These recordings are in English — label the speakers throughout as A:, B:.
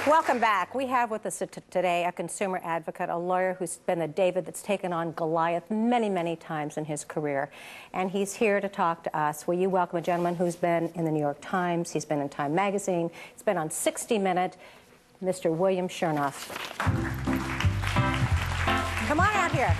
A: Welcome back. We have with us today a consumer advocate, a lawyer who's been a David that's taken on Goliath many, many times in his career. And he's here to talk to us. Will you welcome a gentleman who's been in the New York Times, he's been in Time Magazine, he's been on 60 Minutes, Mr. William Shernoff. Come on out here.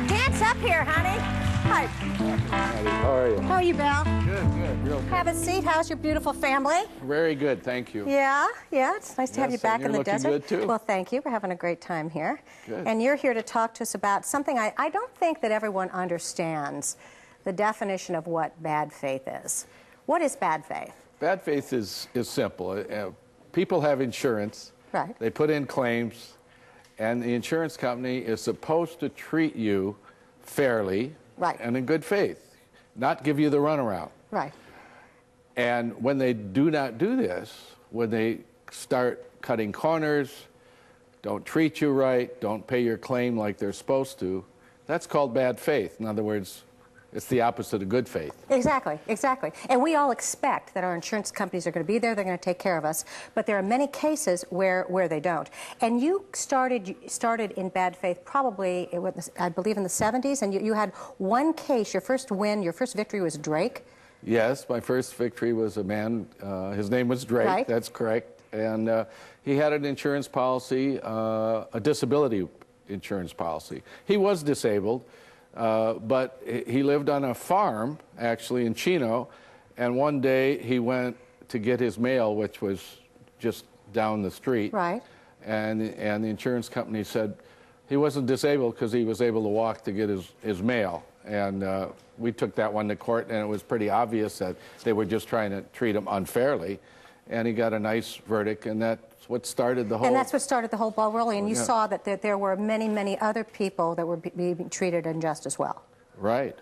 A: Dance up here, honey. Hi.
B: How are you?
A: How are you, Bill?
B: Good. Real good.
A: Have a seat. How's your beautiful family?
B: Very good, thank you.
A: Yeah, it's nice to have you back in the desert.
B: You're looking good, too.
A: Well, thank you. We're having a great time here.
B: Good.
A: And you're here to talk to us about something I don't think that everyone understands, the definition of what bad faith is. What is bad faith?
B: Bad faith is simple. People have insurance.
A: Right.
B: They put in claims, and the insurance company is supposed to treat you fairly.
A: Right.
B: And in good faith, not give you the runaround.
A: Right.
B: And when they do not do this, when they start cutting corners, don't treat you right, don't pay your claim like they're supposed to, that's called bad faith. In other words, it's the opposite of good faith.
A: Exactly. And we all expect that our insurance companies are going to be there, they're going to take care of us, but there are many cases where they don't. And you started in bad faith probably, I believe, in the 70s, and you had one case, your first win, your first victory was Drake.
B: Yes, my first victory was a man, his name was Drake,
A: right.
B: That's correct, and he had an insurance policy, a disability insurance policy. He was disabled. But he lived on a farm, actually, in Chino, and one day he went to get his mail, which was just down the street.
A: Right.
B: And the insurance company said he wasn't disabled because he was able to walk to get his mail. And we took that one to court, and it was pretty obvious that they were just trying to treat him unfairly. And he got a nice verdict, and that's what started the whole...
A: And that's what started the whole ball rolling, and you saw that there were many, many other people that were being treated unjust as well.
B: Right.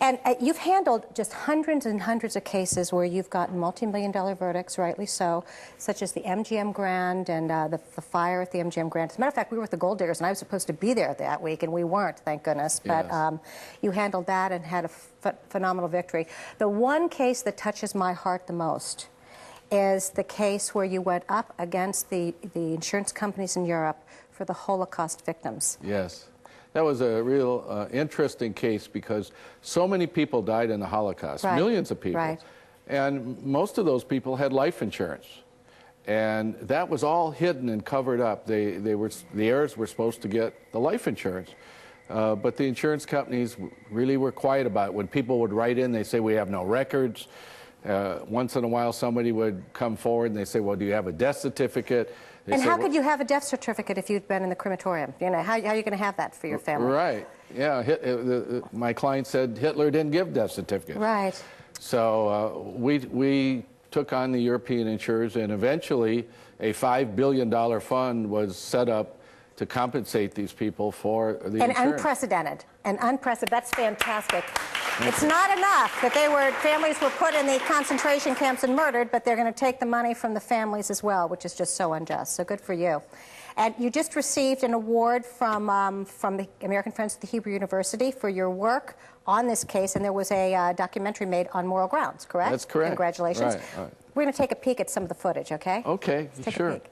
A: And you've handled just hundreds and hundreds of cases where you've gotten multi-million-dollar verdicts, rightly so, such as the MGM Grand and the fire at the MGM Grand. As a matter of fact, we were with the Gold Diggers, and I was supposed to be there that week, and we weren't, thank goodness. But
B: yes.
A: You handled that and had a phenomenal victory. The one case that touches my heart the most is the case where you went up against the insurance companies in Europe for the Holocaust victims.
B: Yes. That was a real interesting case because so many people died in the Holocaust,
A: right.
B: Millions of people.
A: Right.
B: And most of those people had life insurance. And that was all hidden and covered up. The heirs were supposed to get the life insurance. But the insurance companies really were quiet about it. When people would write in, they say, we have no records. Once in a while, somebody would come forward and they say, well, do you have a death certificate?
A: And how could you have a death certificate if you'd been in the crematorium? You know, how are you going to have that for your family?
B: Right. Yeah. My client said Hitler didn't give death certificates.
A: Right.
B: So we took on the European insurers, and eventually a $5 billion fund was set up to compensate these people for the insurance.
A: Unprecedented. That's fantastic. It's not enough that families were put in the concentration camps and murdered, but they're going to take the money from the families as well, which is just so unjust. So good for you. And you just received an award from the American Friends of the Hebrew University for your work on this case, and there was a documentary made on moral grounds, correct?
B: That's correct.
A: Congratulations.
B: Right.
A: We're going to take a peek at some of the footage, okay?
B: Okay,
A: Let's take
B: sure.
A: a peek.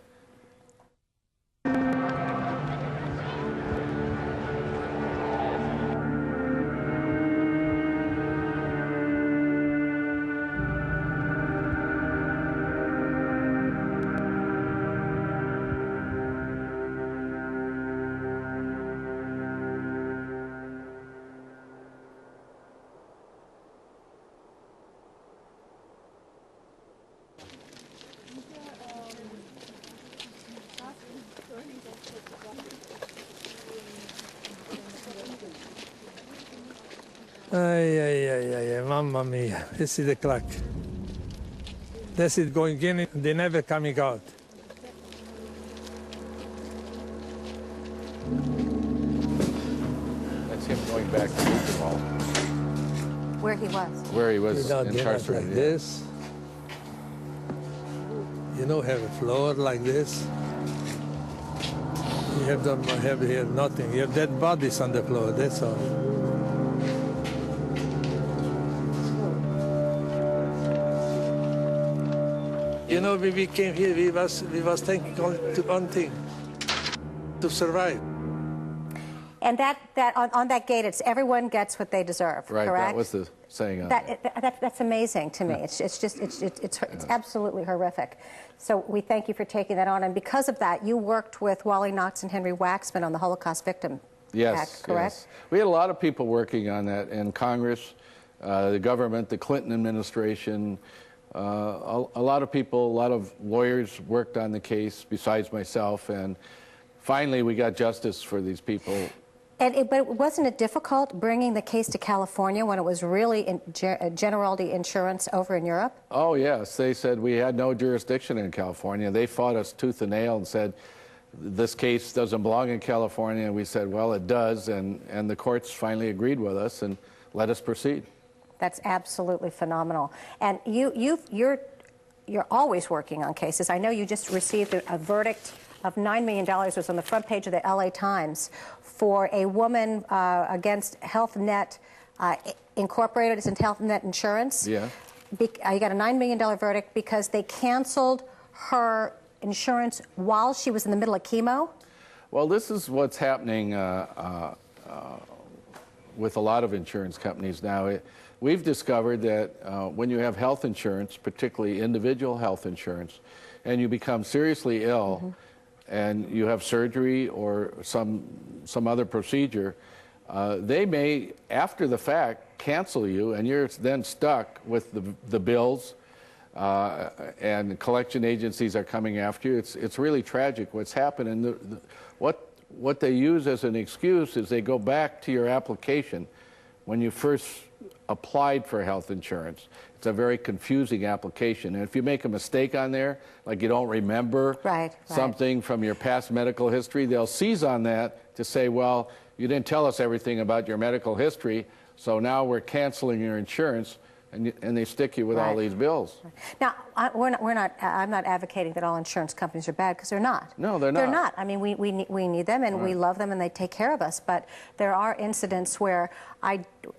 C: Ay, mamma mia, this is the clock. This is going in, they never coming out.
B: That's him going back to Buchenwald.
A: Where he was.
B: Where he was incarcerated.
C: Like this. You know, have a floor like this. You don't have here nothing. You have dead bodies on the floor, that's all. You know, we came here, we was thinking only to one thing, to survive.
A: And on that gate, it's everyone gets what they deserve,
B: Right,
A: correct?
B: that was the saying on
A: That's amazing to me. It's absolutely horrific. So we thank you for taking that on. And because of that, you worked with Wally Knox and Henry Waxman on the Holocaust Victim Act, correct?
B: Yes. We had a lot of people working on that in Congress, the government, the Clinton administration. A lot of people, a lot of lawyers worked on the case besides myself. And finally, we got justice for these people.
A: But wasn't it difficult bringing the case to California when it was really in Generalty Insurance over in Europe?
B: Oh, yes. They said we had no jurisdiction in California. They fought us tooth and nail and said, this case doesn't belong in California. And we said, well, it does. And the courts finally agreed with us and let us proceed.
A: That's absolutely phenomenal. And you're always working on cases. I know you just received a verdict of $9 million. It was on the front page of the LA Times for a woman against Health Net Incorporated. It's in Health Net Insurance.
B: Yeah.
A: You got a $9 million verdict because they canceled her insurance while she was in the middle of chemo.
B: Well, this is what's happening with a lot of insurance companies now. We've discovered that when you have health insurance, particularly individual health insurance, and you become seriously ill, and you have surgery or some other procedure, they may, after the fact, cancel you, and you're then stuck with the bills, and collection agencies are coming after you. It's really tragic what's happened, and what they use as an excuse is they go back to your application when you first applied for health insurance. It's a very confusing application. And if you make a mistake on there, like you don't remember something from your past medical history, they'll seize on that to say, well, you didn't tell us everything about your medical history, so now we're canceling your insurance, and they stick you with all these bills.
A: Now, I'm not advocating that all insurance companies are bad, because they're not.
B: No, they're not.
A: They're not. I mean, we need them, and we love them, and they take care of us. But there are incidents where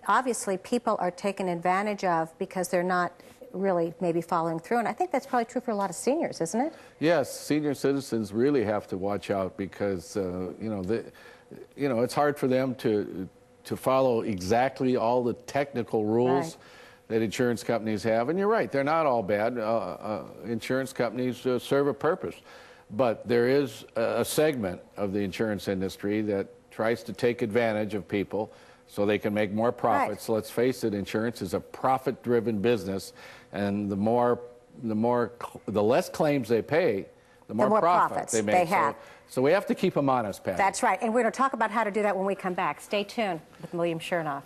A: obviously people are taken advantage of because they're not really maybe following through. And I think that's probably true for a lot of seniors, isn't it?
B: Yes, senior citizens really have to watch out because it's hard for them to follow exactly all the technical rules that insurance companies have. And you're right, they're not all bad. Insurance companies serve a purpose. But there is a segment of the insurance industry that tries to take advantage of people so they can make more profits. So let's face it, insurance is a profit-driven business, and the less claims they pay, the more profits they make.
A: They have.
B: So we have to keep them honest, Pat.
A: That's right. And we're going to talk about how to do that when we come back. Stay tuned with William Shernoff.